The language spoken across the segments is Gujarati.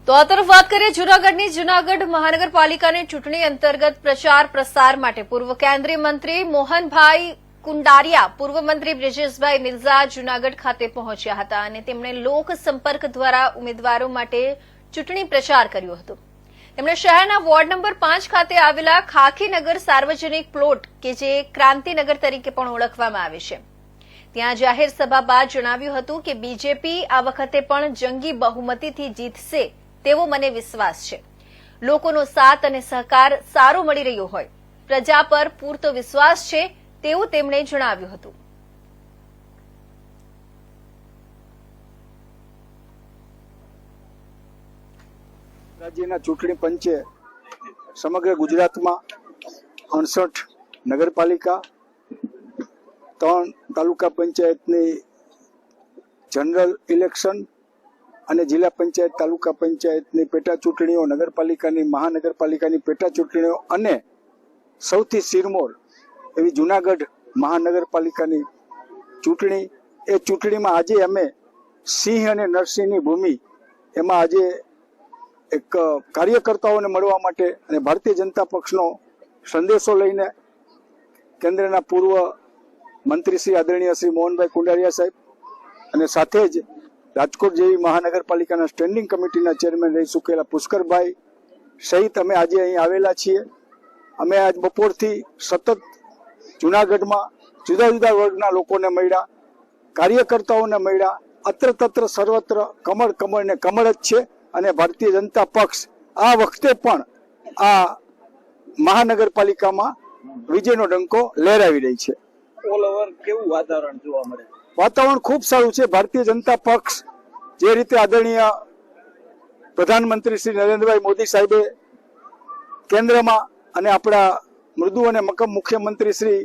તો આ તરફ વાત કરીએ જૂનાગઢની જૂનાગઢ મહાનગરપાલિકાની ચૂંટણી અંતર્ગત પ્રચાર પ્રસાર માટે પૂર્વ કેન્દ્રીય મંત્રી મોહનભાઈ કુંડારિયા, પૂર્વ મંત્રી બ્રિજેશભાઈ મિર્ઝા જૂનાગઢ ખાતે પહોંચ્યા હતા અને તેમણે લોક સંપર્ક દ્વારા ઉમેદવારો માટે ચૂંટણી પ્રચાર કર્યો હતો। તેમણે શહેરના વોર્ડ નંબર 5 ખાતે આવેલા ખાખીનગર સાર્વજનિક પ્લોટ કે જે ક્રાંતિનગર તરીકે પણ ઓળખવામાં આવે છે ત્યાં જાહેર સભા બાદ જણાવ્યું હતું કે બીજેપી આ વખતે પણ જંગી બહુમતીથી જીતશે તેવો મને વિશ્વાસ છે। લોકોનો સાથ અને સહકાર સારો મળી રહ્યો હોય, પ્રજા પર પૂરતો વિશ્વાસ છે તેવું તેમણે જણાવ્યું હતું। રાજ્યના ચૂંટણી પંચે સમગ્ર ગુજરાતમાં 68 નગરપાલિકા, 3 તાલુકા પંચાયતની જનરલ ઇલેક્શન અને જિલ્લા પંચાયત તાલુકા પંચાયતની પેટા ચૂંટણીઓ, નગરપાલિકાની મહાનગરપાલિકાની પેટા ચૂંટણીઓ અને સૌથી સિરમોર એવી જૂનાગઢ મહાનગરપાલિકાની ચૂંટણી। એ ચૂંટણીમાં આજે અમે સિંહ અને નરસિંહની ભૂમિ એમાં આજે એક કાર્યકર્તાઓને મળવા માટે અને ભારતીય જનતા પક્ષનો સંદેશો લઈને કેન્દ્રના પૂર્વ મંત્રી શ્રી આદરણીય શ્રી મોહનભાઈ કુંડારિયા સાહેબ અને સાથે જ રાજકોટ જેવી મહાનગરપાલિકાના સ્ટેન્ડિંગ કમિટીના ચેરમેન રહી ચૂકેલા પુષ્કરભાઈ સહિત અમે આજે અહીં આવેલા છીએ। અમે આજ બપોરથી સતત જૂનાગઢમાં જુદા જુદા વર્ગના લોકોને મળ્યા, કાર્યકર્તાઓને મળ્યા। અત્ર તત્ર સર્વત્ર કમળ કમળ ને કમળ જ છે અને ભારતીય જનતા પક્ષ આ વખતે પણ આ મહાનગરપાલિકામાં વિજયનો ડંકો લહેરાવી રહી છે। ઓલ ઓવર કેવું વાતાવરણ જોવા મળે? વાતાવરણ ખૂબ સારું છે। ભારતીય જનતા પક્ષ જે રીતે આદરણીય પ્રધાનમંત્રી શ્રી નરેન્દ્રભાઈ મોદી સાહેબે કેન્દ્રમાં અને આપણા મૃદુ અને મક્કમ મુખ્યમંત્રી શ્રી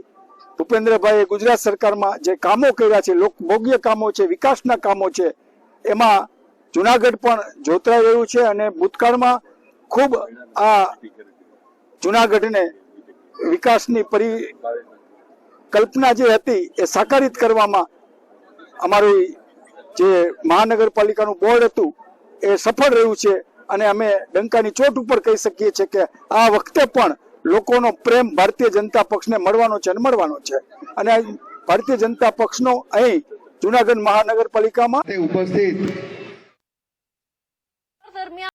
ભૂપેન્દ્રભાઈએ ગુજરાત સરકારમાં જે કામો કર્યા છે, લોકભોગ્ય કામો છે, વિકાસના કામો છે, એમાં જૂનાગઢ પણ જોતરાઈ રહ્યું છે અને ભૂતકાળમાં ખૂબ આ જૂનાગઢને વિકાસની પરિકલ્પના જે હતી એ સાકારિત કરવામાં અમારું જે મહાનગરપાલિકાનું બોર્ડ હતું એ સફળ રહ્યું છે અને અમે ડંકાની ચોટ ઉપર કહી શકીએ છીએ કે આ વખતે પણ લોકોનો પ્રેમ ભારતીય જનતા પક્ષને મળવાનો છે અને મળવાનો છે અને ભારતીય જનતા પક્ષનો અહીં જૂનાગઢ મહાનગરપાલિકામાં ઉપસ્થિત